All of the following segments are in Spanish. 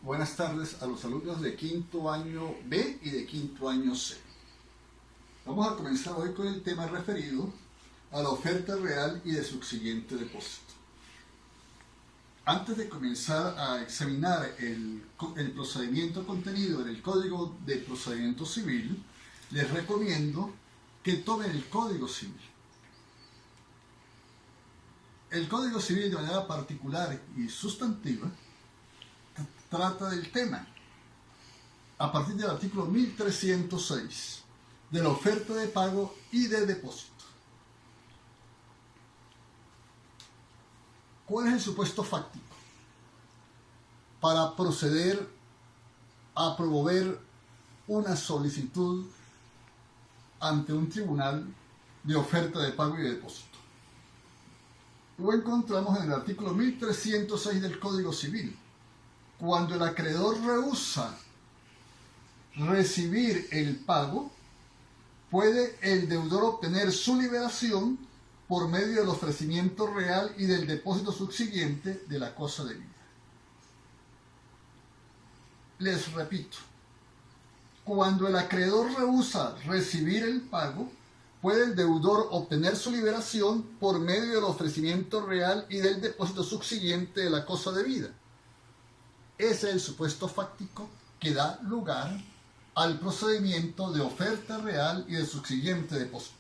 Buenas tardes a los alumnos de quinto año B y de quinto año C. Vamos a comenzar hoy con el tema referido a la oferta real y de su siguiente depósito. Antes de comenzar a examinar el procedimiento contenido en el Código de Procedimiento Civil, les recomiendo que tomen el Código Civil. El Código Civil, de manera particular y sustantiva, trata del tema a partir del artículo 1306 de la oferta de pago y de depósito. ¿Cuál es el supuesto fáctico para proceder a promover una solicitud ante un tribunal de oferta de pago y de depósito? Lo encontramos en el artículo 1306 del Código Civil. Cuando el acreedor rehúsa recibir el pago, puede el deudor obtener su liberación por medio del ofrecimiento real y del depósito subsiguiente de la cosa debida. Les repito, cuando el acreedor rehúsa recibir el pago, puede el deudor obtener su liberación por medio del ofrecimiento real y del depósito subsiguiente de la cosa debida. Ese es el supuesto fáctico que da lugar al procedimiento de oferta real y de subsiguiente depósito.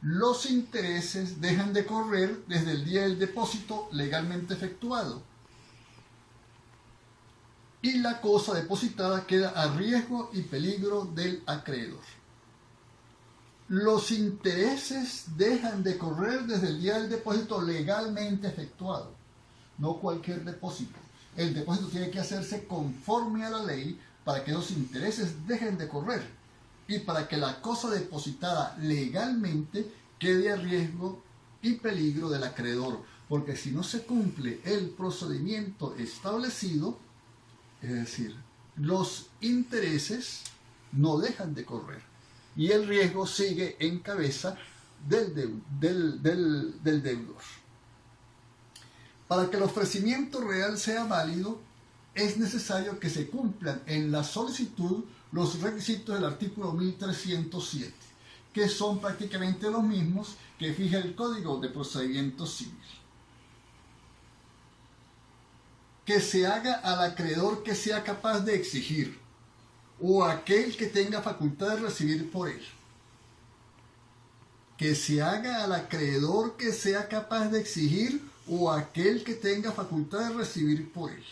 Los intereses dejan de correr desde el día del depósito legalmente efectuado y la cosa depositada queda a riesgo y peligro del acreedor. Los intereses dejan de correr desde el día del depósito legalmente efectuado, no cualquier depósito. El depósito tiene que hacerse conforme a la ley para que los intereses dejen de correr y para que la cosa depositada legalmente quede a riesgo y peligro del acreedor. Porque si no se cumple el procedimiento establecido, es decir, los intereses no dejan de correr y el riesgo sigue en cabeza del deudor. Para que el ofrecimiento real sea válido, es necesario que se cumplan en la solicitud los requisitos del artículo 1307, que son prácticamente los mismos que fija el Código de Procedimiento Civil. Que se haga al acreedor que sea capaz de exigir, o aquel que tenga facultad de recibir por él. Que se haga al acreedor que sea capaz de exigir, o aquel que tenga facultad de recibir por él.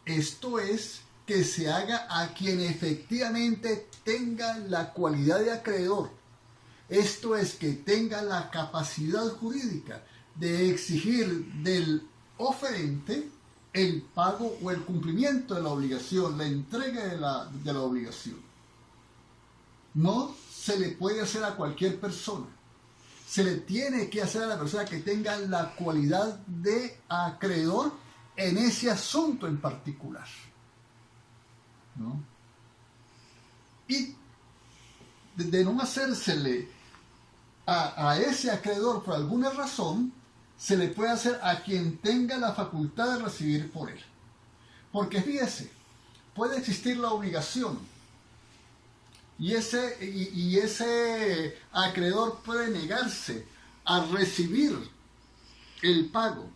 Esto es, que se haga a quien efectivamente tenga la cualidad de acreedor. Esto es, que tenga la capacidad jurídica de exigir del oferente el pago o el cumplimiento de la obligación, la entrega de la obligación. No se le puede hacer a cualquier persona. Se le tiene que hacer a la persona que tenga la cualidad de acreedor en ese asunto en particular, ¿no? Y de no hacérsele a ese acreedor por alguna razón, se le puede hacer a quien tenga la facultad de recibir por él. Porque fíjese, puede existir la obligación y ese acreedor puede negarse a recibir el pago.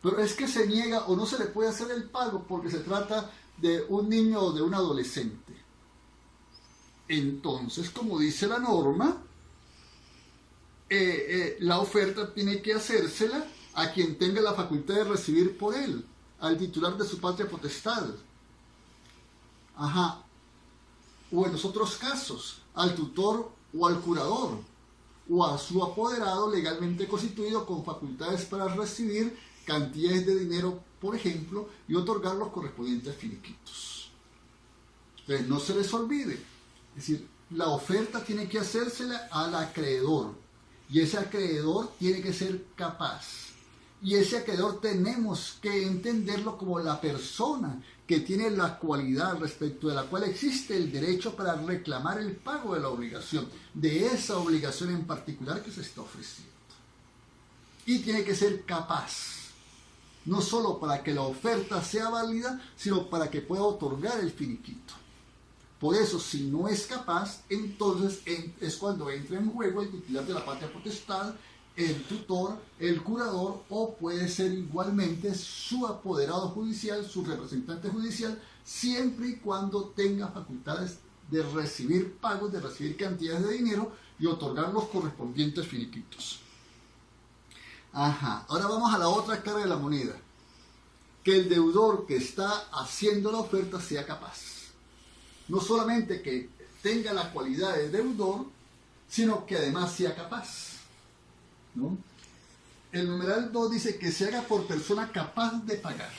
Pero es que se niega o no se le puede hacer el pago porque se trata de un niño o de un adolescente. Entonces, como dice la norma, la oferta tiene que hacérsela a quien tenga la facultad de recibir por él, al titular de su patria potestad. O en los otros casos, al tutor o al curador, o a su apoderado legalmente constituido con facultades para recibir cantidades de dinero, por ejemplo, y otorgar los correspondientes finiquitos. Entonces, no se les olvide, es decir, la oferta tiene que hacérsela al acreedor, y ese acreedor tiene que ser capaz. Y ese acreedor tenemos que entenderlo como la persona que tiene la cualidad respecto de la cual existe el derecho para reclamar el pago de la obligación, de esa obligación en particular que se está ofreciendo. Y tiene que ser capaz no solo para que la oferta sea válida, sino para que pueda otorgar el finiquito. Por eso, si no es capaz, entonces es cuando entra en juego el titular de la patria potestad, el tutor, el curador, o puede ser igualmente su apoderado judicial, su representante judicial, siempre y cuando tenga facultades de recibir pagos, de recibir cantidades de dinero y otorgar los correspondientes finiquitos. Ahora vamos a la otra cara de la moneda. Que el deudor que está haciendo la oferta sea capaz. No solamente que tenga la cualidad de deudor, sino que además sea capaz, ¿no? El numeral 2 dice que se haga por persona capaz de pagar,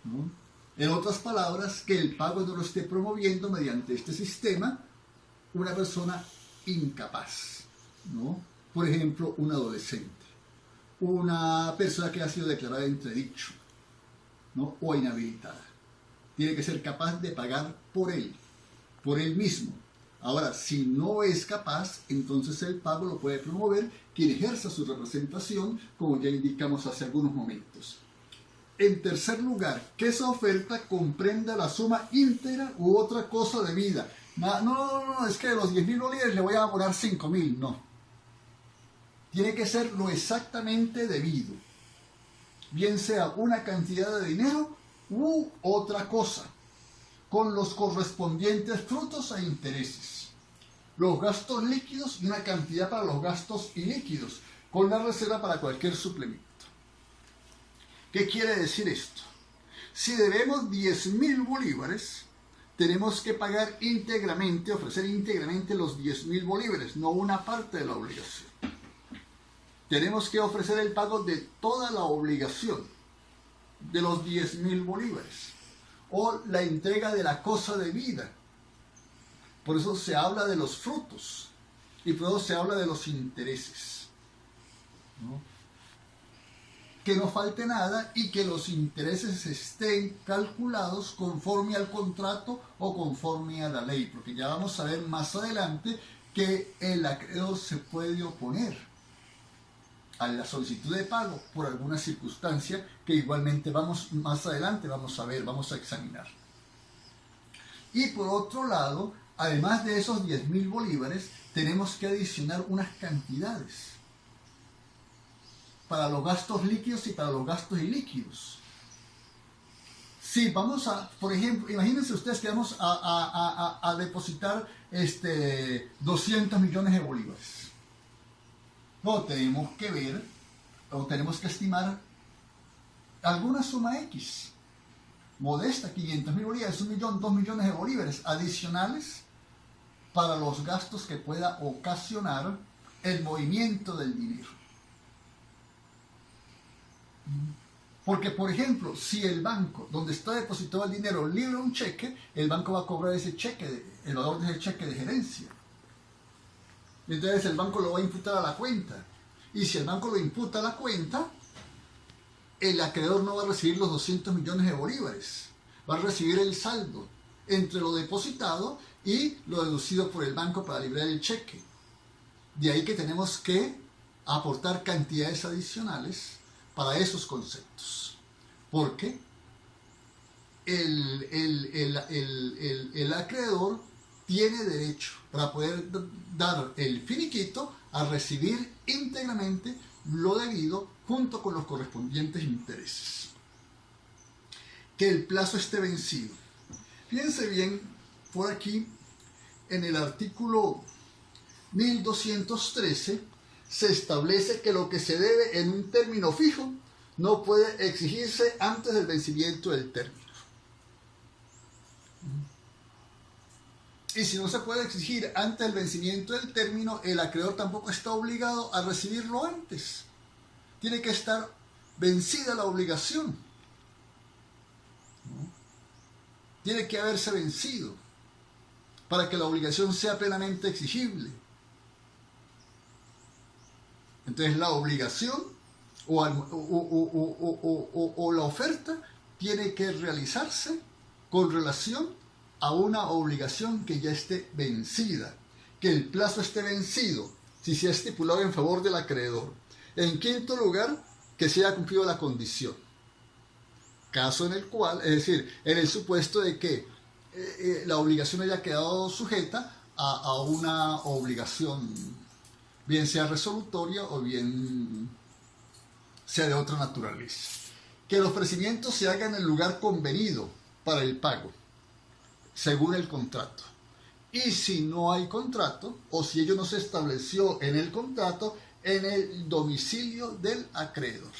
¿no? En otras palabras, que el pago no lo esté promoviendo mediante este sistema una persona incapaz, ¿no? Por ejemplo, un adolescente, una persona que ha sido declarada entredicho, ¿no? O inhabilitada. Tiene que ser capaz de pagar por él mismo. Ahora, si no es capaz, entonces el pago lo puede promover quien ejerza su representación, como ya indicamos hace algunos momentos. En tercer lugar, que esa oferta comprenda la suma íntegra u otra cosa debida. No, es que de los 10.000 bolívares le voy a abonar 5.000, no. Tiene que ser lo exactamente debido. Bien sea una cantidad de dinero u otra cosa, con los correspondientes frutos e intereses. Los gastos líquidos y una cantidad para los gastos ilíquidos, con la reserva para cualquier suplemento. ¿Qué quiere decir esto? Si debemos 10.000 bolívares, tenemos que pagar íntegramente, ofrecer íntegramente los 10.000 bolívares, no una parte de la obligación. Tenemos que ofrecer el pago de toda la obligación, de los 10.000 bolívares, o la entrega de la cosa debida. Por eso se habla de los frutos y por eso se habla de los intereses, ¿no? Que no falte nada y que los intereses estén calculados conforme al contrato o conforme a la ley, porque ya vamos a ver más adelante que el acreedor se puede oponer a la solicitud de pago por alguna circunstancia que igualmente más adelante vamos a ver, vamos a examinar. Y por otro lado, además de esos 10.000 bolívares, tenemos que adicionar unas cantidades para los gastos líquidos y para los gastos ilíquidos. Si vamos a, por ejemplo, imagínense ustedes que vamos a depositar 200 millones de bolívares. No, tenemos que ver, o tenemos que estimar alguna suma X, modesta, 500.000 bolívares, 1 millón, 2 millones de bolívares adicionales para los gastos que pueda ocasionar el movimiento del dinero. Porque, por ejemplo, si el banco donde está depositado el dinero libra un cheque, el banco va a cobrar ese cheque, el valor de ese cheque de gerencia. Entonces el banco lo va a imputar a la cuenta. Y si el banco lo imputa a la cuenta, el acreedor no va a recibir los 200 millones de bolívares. Va a recibir el saldo entre lo depositado y lo deducido por el banco para librar el cheque. De ahí que tenemos que aportar cantidades adicionales para esos conceptos. Porque el acreedor tiene derecho, para poder dar el finiquito, a recibir íntegramente lo debido junto con los correspondientes intereses. Que el plazo esté vencido. Fíjense bien, por aquí, en el artículo 1213, se establece que lo que se debe en un término fijo no puede exigirse antes del vencimiento del término. Y si no se puede exigir antes del vencimiento del término, el acreedor tampoco está obligado a recibirlo antes. Tiene que estar vencida la obligación, ¿no? Tiene que haberse vencido para que la obligación sea plenamente exigible. Entonces la obligación o la oferta tiene que realizarse con relación a una obligación que ya esté vencida, que el plazo esté vencido, si se ha estipulado en favor del acreedor. En quinto lugar, que se haya cumplido la condición. Caso en el cual, es decir, en el supuesto de que la obligación haya quedado sujeta a una obligación, bien sea resolutoria o bien sea de otra naturaleza. Que el ofrecimiento se haga en el lugar convenido para el pago, según el contrato. Y si no hay contrato, o si ello no se estableció en el contrato, en el domicilio del acreedor.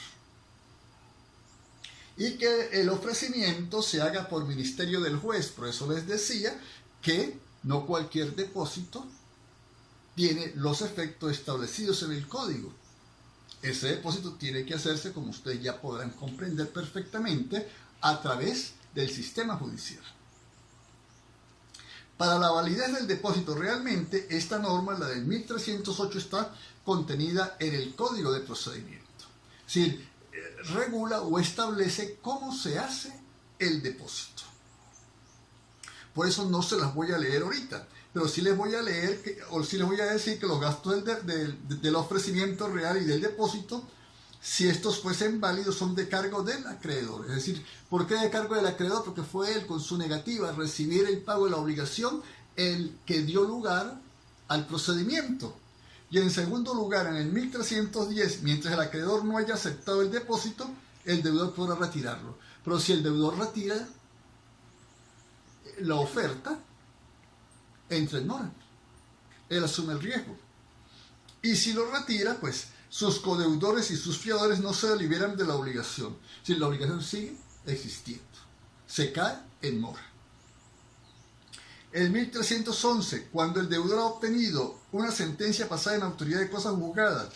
Y que el ofrecimiento se haga por ministerio del juez. Por eso les decía que no cualquier depósito tiene los efectos establecidos en el código. Ese depósito tiene que hacerse, como ustedes ya podrán comprender perfectamente, a través del sistema judicial. Para la validez del depósito, realmente esta norma, la del 1308, está contenida en el Código de Procedimiento. Es decir, regula o establece cómo se hace el depósito. Por eso no se las voy a leer ahorita, pero sí les voy a leer, o sí les voy a decir que los gastos del ofrecimiento real y del depósito, si estos fuesen válidos, son de cargo del acreedor. Es decir, ¿por qué de cargo del acreedor? Porque fue él, con su negativa a recibir el pago de la obligación, el que dio lugar al procedimiento. Y en segundo lugar, en el 1310, mientras el acreedor no haya aceptado el depósito, el deudor podrá retirarlo. Pero si el deudor retira la oferta, entra en mora. Él asume el riesgo. Y si lo retira, pues sus codeudores y sus fiadores no se liberan de la obligación. Si la obligación sigue existiendo, se cae en mora. El 1311, cuando el deudor ha obtenido una sentencia pasada en autoridad de cosas juzgadas,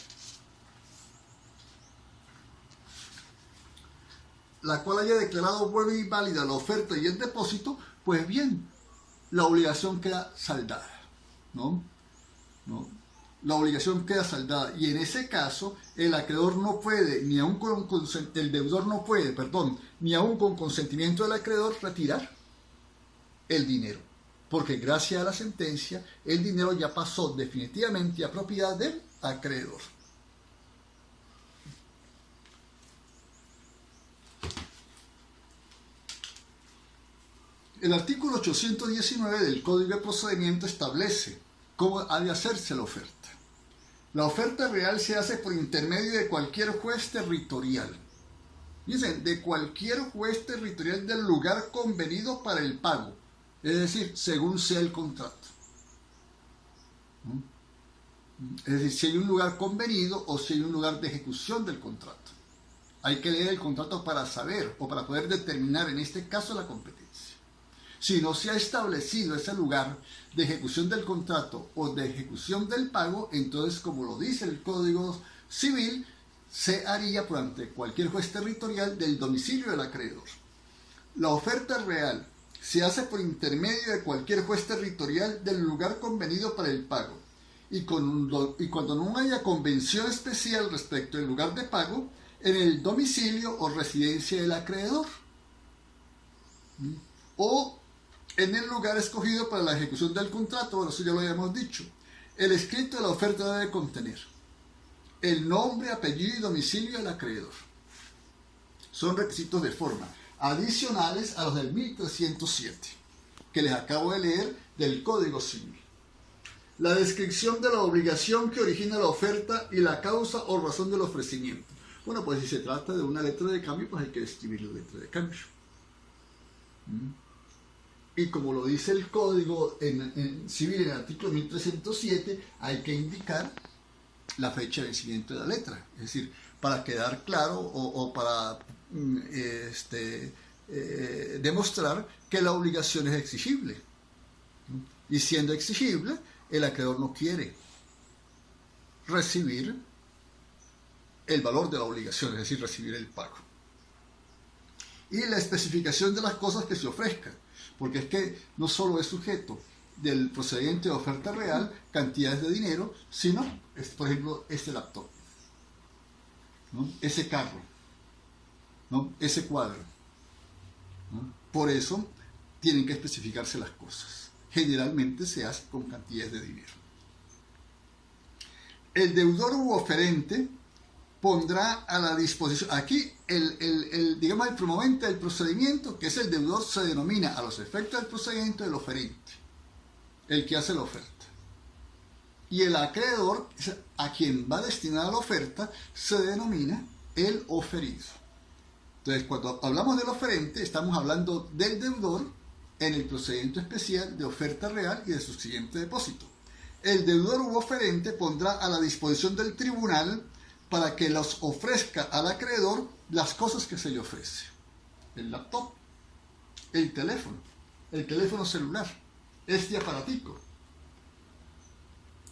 la cual haya declarado buena y válida la oferta y el depósito, pues bien, la obligación queda saldada, ¿no? La obligación queda saldada, y en ese caso el acreedor no puede, ni aun con el deudor no puede, ni aun con consentimiento del acreedor, retirar el dinero, porque gracias a la sentencia el dinero ya pasó definitivamente a propiedad del acreedor. El artículo 819 del Código de Procedimiento establece cómo ha de hacerse la oferta. La oferta real se hace por intermedio de cualquier juez territorial. Dicen, de cualquier juez territorial del lugar convenido para el pago. Es decir, según sea el contrato. Es decir, si hay un lugar convenido o si hay un lugar de ejecución del contrato. Hay que leer el contrato para saber o para poder determinar en este caso la competencia. Si no se ha establecido ese lugar de ejecución del contrato o de ejecución del pago, entonces, como lo dice el Código Civil, se haría por ante cualquier juez territorial del domicilio del acreedor. La oferta real se hace por intermedio de cualquier juez territorial del lugar convenido para el pago, y cuando no haya convención especial respecto al lugar de pago, en el domicilio o residencia del acreedor, o en el lugar escogido para la ejecución del contrato. Bueno, eso ya lo habíamos dicho. El escrito de la oferta debe contener el nombre, apellido y domicilio del acreedor. Son requisitos de forma adicionales a los del 1307, que les acabo de leer del Código Civil. La descripción de la obligación que origina la oferta y la causa o razón del ofrecimiento. Bueno, pues si se trata de una letra de cambio, pues hay que describir la letra de cambio. Y como lo dice el Código Civil en el artículo 1307, hay que indicar la fecha de vencimiento de la letra. Es decir, para quedar claro o para demostrar que la obligación es exigible. Y siendo exigible, el acreedor no quiere recibir el valor de la obligación, es decir, recibir el pago. Y la especificación de las cosas que se ofrezcan, porque es que no solo es sujeto del procedimiento de oferta real, cantidades de dinero, sino, por ejemplo, este laptop, ¿no? Ese carro, ¿no? Ese cuadro, ¿no? Por eso tienen que especificarse las cosas. Generalmente se hace con cantidades de dinero. El deudor u oferente pondrá a la disposición. Aquí, digamos, el promovente del procedimiento, que es el deudor, se denomina a los efectos del procedimiento el oferente, el que hace la oferta. Y el acreedor, a quien va destinada la oferta, se denomina el oferido. Entonces, cuando hablamos del oferente, estamos hablando del deudor en el procedimiento especial de oferta real y de subsiguiente depósito. El deudor u oferente pondrá a la disposición del tribunal para que los ofrezca al acreedor las cosas que se le ofrece. El laptop, el teléfono celular, este aparatico,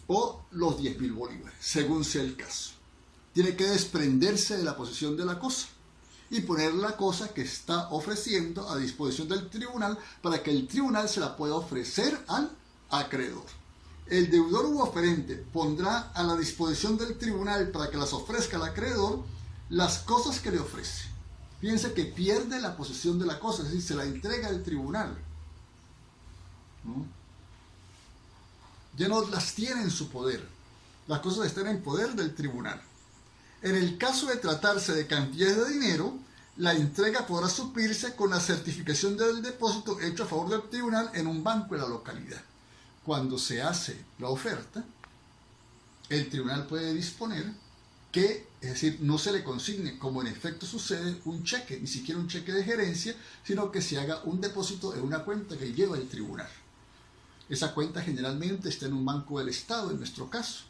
o los 10.000 bolívares, según sea el caso. Tiene que desprenderse de la posesión de la cosa y poner la cosa que está ofreciendo a disposición del tribunal para que el tribunal se la pueda ofrecer al acreedor. El deudor u oferente pondrá a la disposición del tribunal para que las ofrezca al acreedor las cosas que le ofrece. Fíjense que pierde la posesión de la cosa, es decir, se la entrega al tribunal, ¿no? Ya no las tiene en su poder. Las cosas están en poder del tribunal. En el caso de tratarse de cantidades de dinero, la entrega podrá suplirse con la certificación del depósito hecho a favor del tribunal en un banco de la localidad. Cuando se hace la oferta, el tribunal puede disponer que, es decir, no se le consigne, como en efecto sucede, un cheque, ni siquiera un cheque de gerencia, sino que se haga un depósito en una cuenta que lleva el tribunal. Esa cuenta generalmente está en un banco del Estado, en nuestro caso.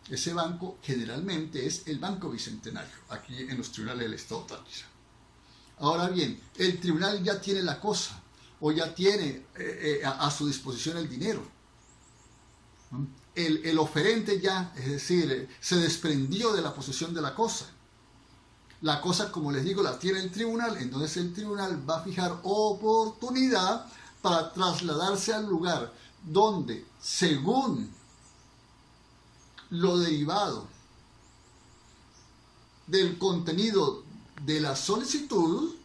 Ese banco generalmente es el Banco Bicentenario, aquí en los tribunales del Estado Táchira. Ahora bien, el tribunal ya tiene la cosa, o ya tiene a su disposición el dinero. El oferente ya, es decir, se desprendió de la posesión de la cosa. La cosa, como les digo, la tiene el tribunal, entonces el tribunal va a fijar oportunidad para trasladarse al lugar donde, según lo derivado del contenido de la solicitud,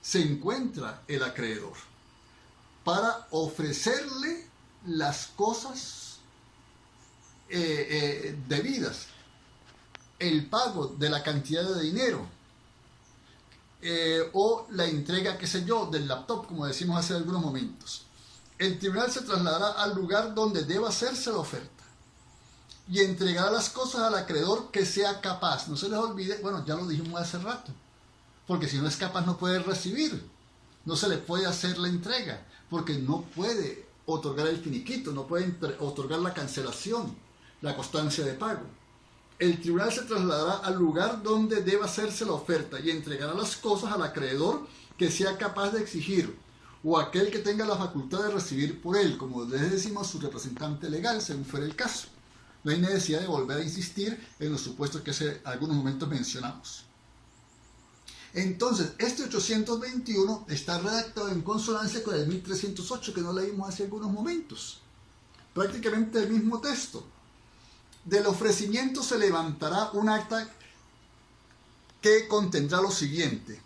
se encuentra el acreedor para ofrecerle las cosas debidas, el pago de la cantidad de dinero, o la entrega, qué sé yo, del laptop, como decimos hace algunos momentos. El tribunal se trasladará al lugar donde deba hacerse la oferta y entregará las cosas al acreedor que sea capaz. No se les olvide, bueno, ya lo dijimos hace rato, porque si no es capaz no puede recibir, no se le puede hacer la entrega, porque no puede otorgar el finiquito, no puede otorgar la cancelación, la constancia de pago. El tribunal se trasladará al lugar donde deba hacerse la oferta y entregará las cosas al acreedor que sea capaz de exigir, o aquel que tenga la facultad de recibir por él, como les decimos, su representante legal, según fuera el caso. No hay necesidad de volver a insistir en los supuestos que hace algunos momentos mencionamos. Entonces, este 821 está redactado en consonancia con el 1308, que no leímos hace algunos momentos. Prácticamente el mismo texto. Del ofrecimiento se levantará un acta que contendrá lo siguiente: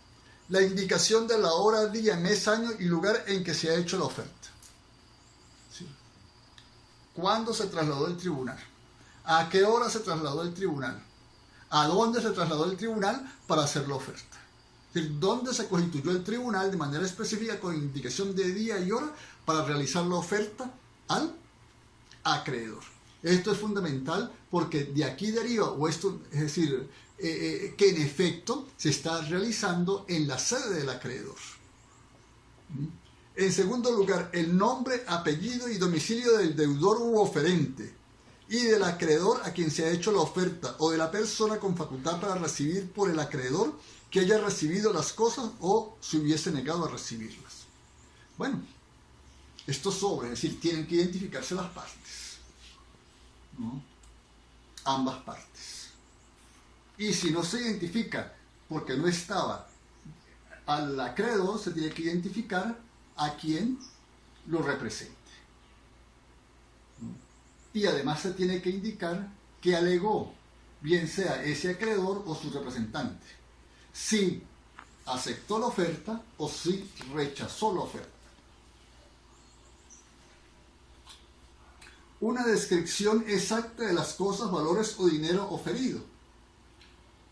la indicación de la hora, día, mes, año y lugar en que se ha hecho la oferta. ¿Sí? ¿Cuándo se trasladó el tribunal? ¿A qué hora se trasladó el tribunal? ¿A dónde se trasladó el tribunal para hacer la oferta? Es decir, ¿dónde se constituyó el tribunal de manera específica con indicación de día y hora para realizar la oferta al acreedor? Esto es fundamental porque de aquí deriva, o esto, es decir, que en efecto se está realizando en la sede del acreedor. En segundo lugar, el nombre, apellido y domicilio del deudor u oferente y del acreedor a quien se ha hecho la oferta, o de la persona con facultad para recibir por el acreedor que haya recibido las cosas o se hubiese negado a recibirlas. Bueno, esto sobre, es decir, tienen que identificarse las partes, ¿no? Ambas partes. Y si no se identifica porque no estaba al acreedor, se tiene que identificar a quien lo represente. Y además se tiene que indicar que alegó, bien sea ese acreedor o su representante, si aceptó la oferta o si rechazó la oferta. Una descripción exacta de las cosas, valores o dinero oferido.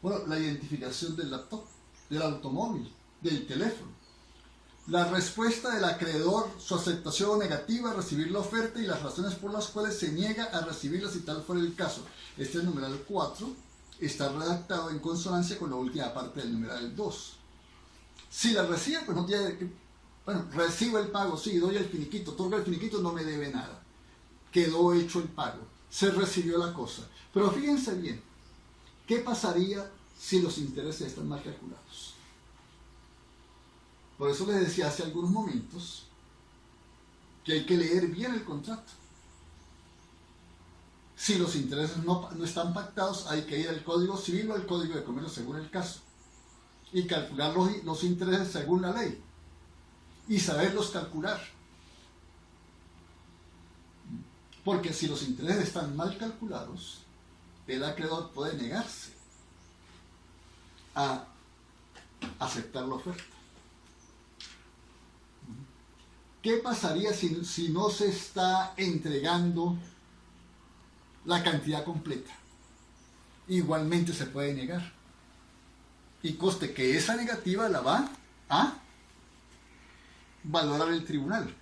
Bueno, la identificación del laptop, del automóvil, del teléfono. La respuesta del acreedor, su aceptación negativa a recibir la oferta y las razones por las cuales se niega a recibirla si tal fuera el caso. Este es el numeral 4, está redactado en consonancia con la última parte del numeral 2. Si la recibe, pues no tiene que... Bueno, recibo el pago, sí, doy el finiquito, otorga el finiquito, no me debe nada. Quedó hecho el pago, se recibió la cosa. Pero fíjense bien, ¿qué pasaría si los intereses están mal calculados? Por eso les decía hace algunos momentos que hay que leer bien el contrato. Si los intereses no están pactados, hay que ir al Código Civil o al Código de Comercio según el caso y calcular los intereses según la ley y saberlos calcular. Porque si los intereses están mal calculados, el acreedor puede negarse a aceptar la oferta. ¿Qué pasaría si no se está entregando la cantidad completa? Igualmente se puede negar. Y conste que esa negativa la va a valorar el tribunal.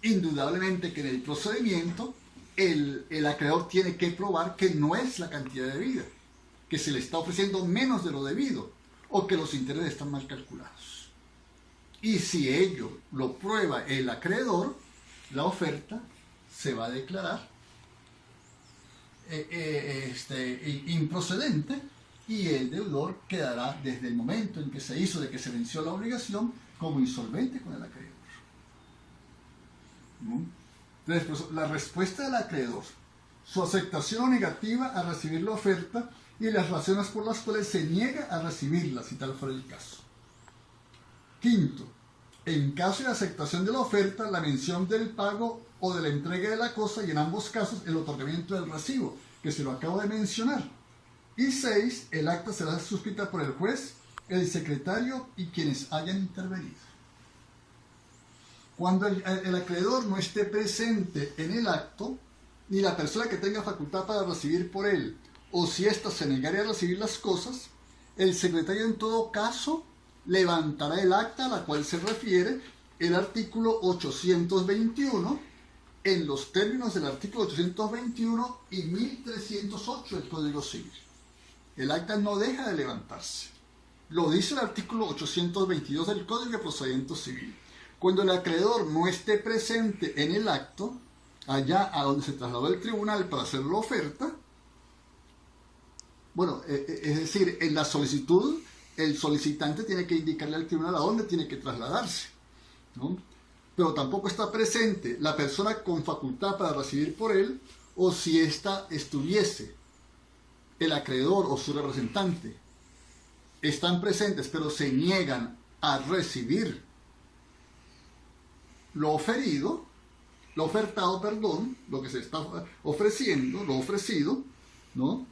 Indudablemente que en el procedimiento el acreedor tiene que probar que no es la cantidad debida, que se le está ofreciendo menos de lo debido o que los intereses están mal calculados. Y si ello lo prueba el acreedor, la oferta se va a declarar improcedente y el deudor quedará desde el momento en que se hizo de que se venció la obligación como insolvente con el acreedor. Entonces, la respuesta del acreedor, su aceptación negativa a recibir la oferta y las razones por las cuales se niega a recibirla, si tal fuera el caso. Quinto, en caso de aceptación de la oferta, la mención del pago o de la entrega de la cosa y en ambos casos el otorgamiento del recibo, que se lo acabo de mencionar. Y 6, el acta será suscrita por el juez, el secretario y quienes hayan intervenido. Cuando el acreedor no esté presente en el acto, ni la persona que tenga facultad para recibir por él, o si ésta se negare a recibir las cosas, el secretario en todo caso levantará el acta a la cual se refiere el artículo 821 en los términos del artículo 821 y 1308 del Código Civil. El acta no deja de levantarse. Lo dice el artículo 822 del Código de Procedimiento Civil. Cuando el acreedor no esté presente en el acto, allá a donde se trasladó el tribunal para hacer la oferta, bueno, es decir, en la solicitud, el solicitante tiene que indicarle al tribunal a dónde tiene que trasladarse, ¿no? Pero tampoco está presente la persona con facultad para recibir por él, o si ésta estuviese, el acreedor o su representante están presentes, pero se niegan a recibir lo ofrecido, lo que se está ofreciendo, lo ofrecido, ¿no?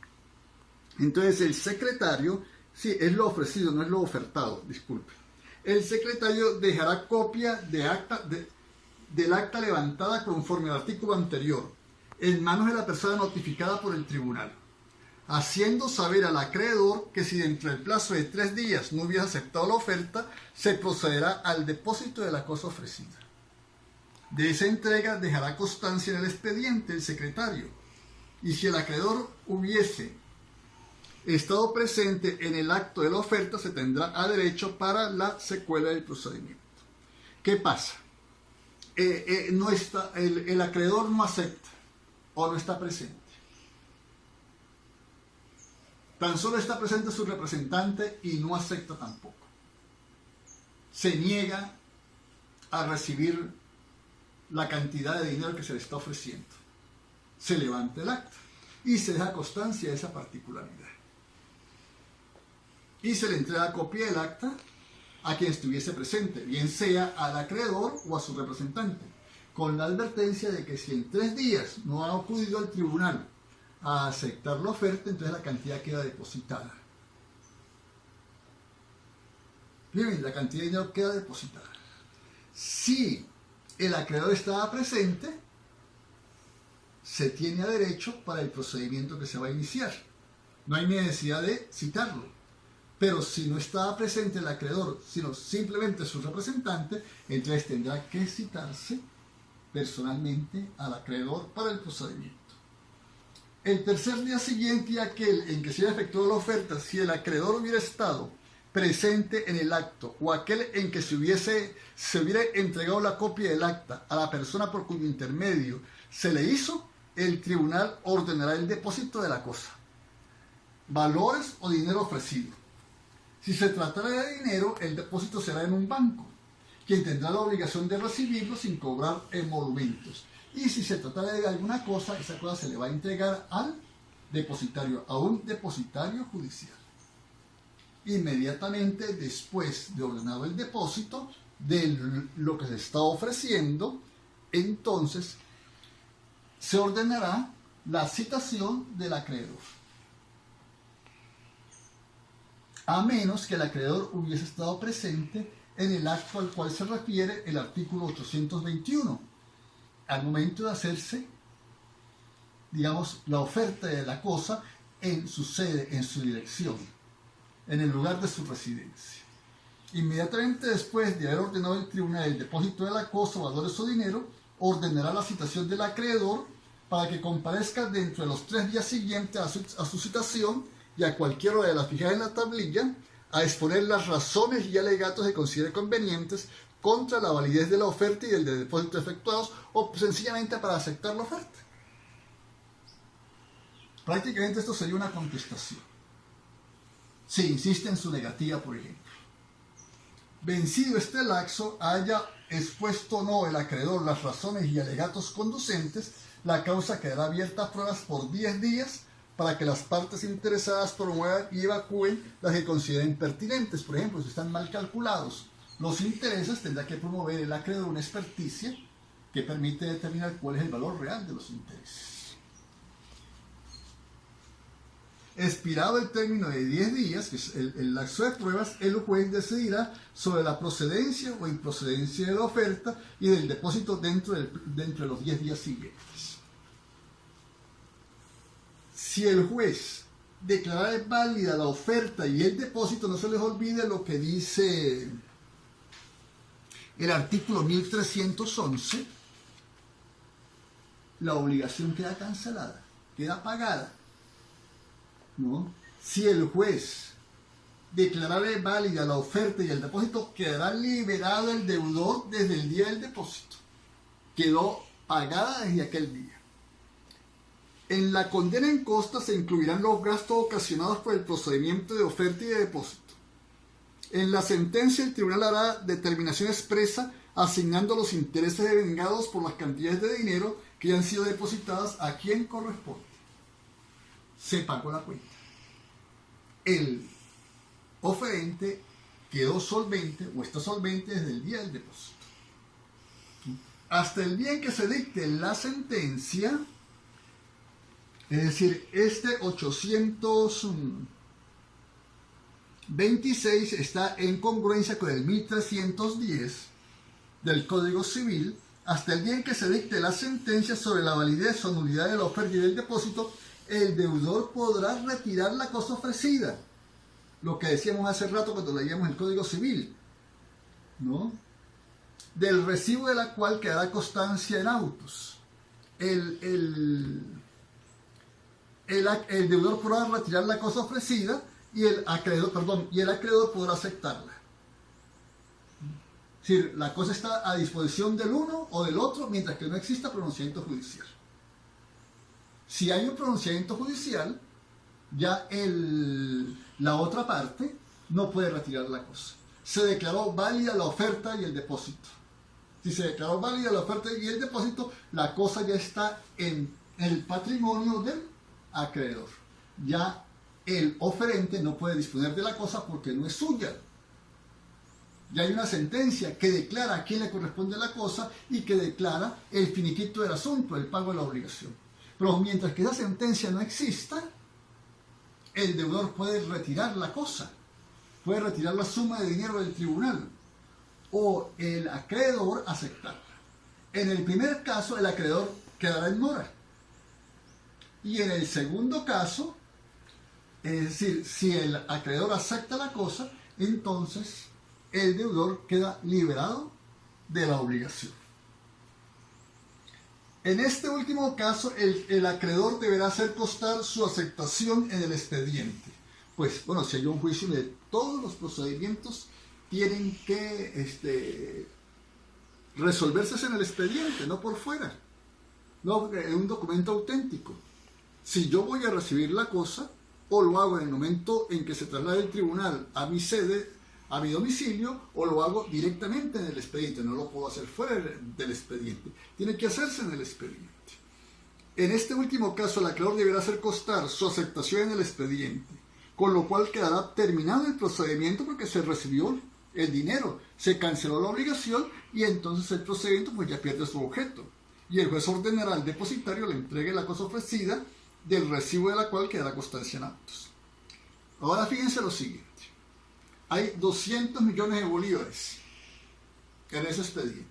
Entonces el secretario, sí, es lo ofrecido, no es lo ofertado, disculpe. El secretario dejará copia del acta levantada conforme al artículo anterior, en manos de la persona notificada por el tribunal, haciendo saber al acreedor que si dentro del plazo de 3 días no hubiese aceptado la oferta, se procederá al depósito de la cosa ofrecida. De esa entrega dejará constancia en el expediente el secretario, y si el acreedor hubiese estado presente en el acto de la oferta, se tendrá a derecho para la secuela del procedimiento. ¿Qué pasa? El acreedor no acepta o no está presente. Tan solo está presente su representante y no acepta tampoco. Se niega a recibir la cantidad de dinero que se le está ofreciendo. Se levanta el acta y se deja constancia de esa particularidad. Y se le entrega copia del acta a quien estuviese presente, bien sea al acreedor o a su representante, con la advertencia de que si en 3 días no ha acudido al tribunal a aceptar la oferta, entonces la cantidad queda depositada. Bien, la cantidad de dinero queda depositada. Si el acreedor estaba presente, se tiene a derecho para el procedimiento que se va a iniciar. No hay necesidad de citarlo. Pero si no estaba presente el acreedor, sino simplemente su representante, entonces tendrá que citarse personalmente al acreedor para el procedimiento. El tercer día siguiente y aquel en que se haya efectuado la oferta, si el acreedor hubiera estado presente en el acto o aquel en que se hubiera entregado la copia del acta a la persona por cuyo intermedio se le hizo, el tribunal ordenará el depósito de la cosa, valores o dinero ofrecido. Si se tratara de dinero, el depósito será en un banco, quien tendrá la obligación de recibirlo sin cobrar emolumentos. Y si se tratara de alguna cosa, esa cosa se le va a entregar al depositario, a un depositario judicial. Inmediatamente después de ordenado el depósito de lo que se está ofreciendo, entonces se ordenará la citación del acreedor. A menos que el acreedor hubiese estado presente en el acto al cual se refiere el artículo 821, al momento de hacerse, digamos, la oferta de la cosa en su sede, en su dirección, en el lugar de su residencia. Inmediatamente después de haber ordenado el tribunal el depósito de la cosa, valores o dinero, ordenará la citación del acreedor para que comparezca dentro de los 3 días siguientes a su citación y a cualquier hora de las fijadas en la tablilla, a exponer las razones y alegatos que considere convenientes contra la validez de la oferta y del depósito efectuados, o sencillamente para aceptar la oferta. Prácticamente esto sería una contestación. Si insiste en su negativa, por ejemplo. Vencido este laxo, haya expuesto o no el acreedor las razones y alegatos conducentes, la causa quedará abierta a pruebas por 10 días para que las partes interesadas promuevan y evacúen las que consideren pertinentes. Por ejemplo, si están mal calculados los intereses, tendrá que promover el acreedor una experticia que permite determinar cuál es el valor real de los intereses. Expirado el término de 10 días, que es el lapso de pruebas, el juez decidirá sobre la procedencia o improcedencia de la oferta y del depósito dentro de los 10 días siguientes. Si el juez declara válida la oferta y el depósito, no se les olvide lo que dice el artículo 1311, la obligación queda cancelada, queda pagada, ¿no? Si el juez declarare válida la oferta y el depósito, quedará liberado el deudor desde el día del depósito. Quedó pagada desde aquel día. En la condena en costa se incluirán los gastos ocasionados por el procedimiento de oferta y de depósito. En la sentencia el tribunal hará determinación expresa asignando los intereses devengados por las cantidades de dinero que han sido depositadas a quien corresponde. Se pagó la cuenta. El oferente quedó solvente o está solvente desde el día del depósito. Hasta el día en que se dicte la sentencia, es decir, este 826 está en congruencia con el 1310 del Código Civil. Hasta el día en que se dicte la sentencia sobre la validez o nulidad de la oferta y del depósito, el deudor podrá retirar la cosa ofrecida. Lo que decíamos hace rato cuando leíamos el Código Civil, ¿no? Del recibo de la cual quedará constancia en autos. El deudor podrá retirar la cosa ofrecida y el acreedor podrá aceptarla. Es decir, la cosa está a disposición del uno o del otro mientras que no exista pronunciamiento judicial. Si hay un pronunciamiento judicial, ya la otra parte no puede retirar la cosa. Se declaró válida la oferta y el depósito. Si se declaró válida la oferta y el depósito, la cosa ya está en el patrimonio del acreedor. Ya el oferente no puede disponer de la cosa porque no es suya. Ya hay una sentencia que declara a quién le corresponde la cosa y que declara el finiquito del asunto, el pago de la obligación. Pero mientras que esa sentencia no exista, el deudor puede retirar la cosa, puede retirar la suma de dinero del tribunal o el acreedor aceptarla. En el primer caso, el acreedor quedará en mora. Y en el segundo caso, Es decir, si el acreedor acepta la cosa, entonces el deudor queda liberado de la obligación. En este último caso, el acreedor deberá hacer constar su aceptación en el expediente. Pues, bueno, si hay un juicio de todos los procedimientos, tienen que resolverse en el expediente, no por fuera, no en un documento auténtico. Si yo voy a recibir la cosa, o lo hago en el momento en que se traslade el tribunal a mi sede, a mi domicilio, o lo hago directamente en el expediente. No lo puedo hacer fuera del expediente. Tiene que hacerse en el expediente. En este último caso, el acreedor deberá hacer constar su aceptación en el expediente, con lo cual quedará terminado el procedimiento porque se recibió el dinero, se canceló la obligación y entonces el procedimiento pues ya pierde su objeto. Y el juez ordenará al depositario le entregue la cosa ofrecida, del recibo de la cual quedará constancia en actos. Ahora fíjense lo siguiente. Hay 200 millones de bolívares en ese expediente.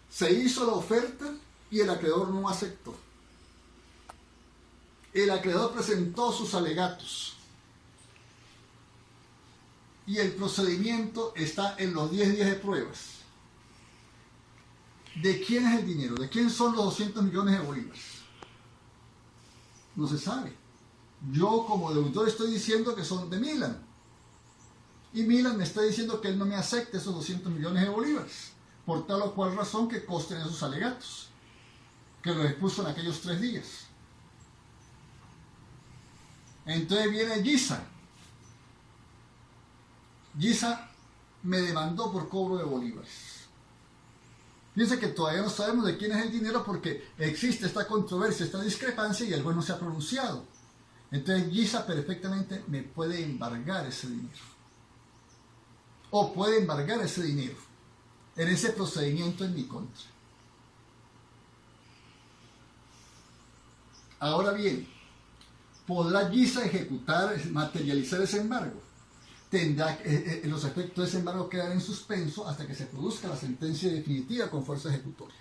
Se hizo la oferta y el acreedor no aceptó. El acreedor presentó sus alegatos. Y el procedimiento está en los 10 días de pruebas. ¿De quién es el dinero? ¿De quién son los 200 millones de bolívares? No se sabe. Yo como deudor estoy diciendo que son de Milan. Y Milan me está diciendo que él no me acepta esos 200 millones de bolívares. Por tal o cual razón que consten esos alegatos. Que los expuso en aquellos 3 días. Entonces viene Giza. Giza me demandó por cobro de bolívares. Fíjense que todavía no sabemos de quién es el dinero porque existe esta controversia, esta discrepancia y el juez no se ha pronunciado. Entonces Giza perfectamente me puede embargar ese dinero. O puede embargar ese dinero en ese procedimiento en mi contra. Ahora bien, ¿podrá Giza ejecutar, materializar ese embargo? Tendrá los efectos de ese embargo quedar en suspenso hasta que se produzca la sentencia definitiva con fuerza ejecutoria.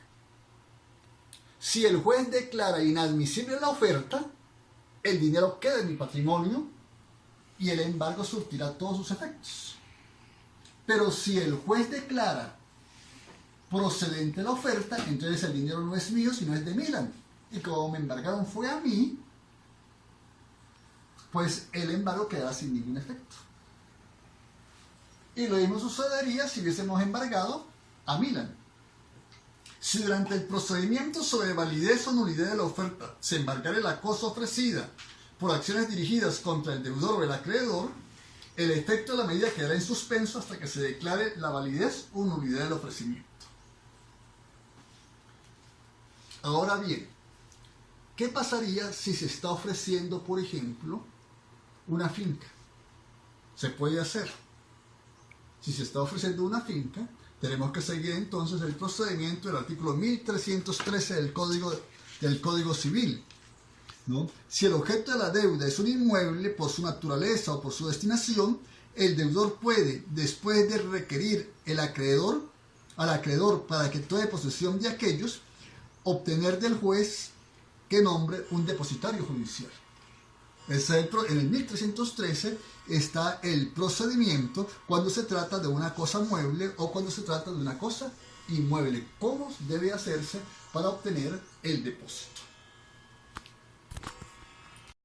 Si el juez declara inadmisible la oferta, el dinero queda en mi patrimonio y el embargo surtirá todos sus efectos. Pero si el juez declara procedente la oferta, entonces el dinero no es mío, sino es de Milan. Y como me embargaron fue a mí, pues el embargo quedará sin ningún efecto. Y lo mismo sucedería si hubiésemos embargado a Milan. Si durante el procedimiento sobre validez o nulidad de la oferta se embargare la cosa ofrecida por acciones dirigidas contra el deudor o el acreedor, el efecto de la medida quedará en suspenso hasta que se declare la validez o nulidad del ofrecimiento. Ahora bien, ¿qué pasaría si se está ofreciendo, por ejemplo, una finca? Se puede hacer. Si se está ofreciendo una finca, tenemos que seguir entonces el procedimiento del artículo 1313 del Código Civil, ¿no? Si el objeto de la deuda es un inmueble por su naturaleza o por su destinación, el deudor puede, después de requerir al acreedor para que tome posesión de aquellos, obtener del juez que nombre un depositario judicial. En el 1313 está el procedimiento cuando se trata de una cosa mueble o cuando se trata de una cosa inmueble. ¿Cómo debe hacerse para obtener el depósito?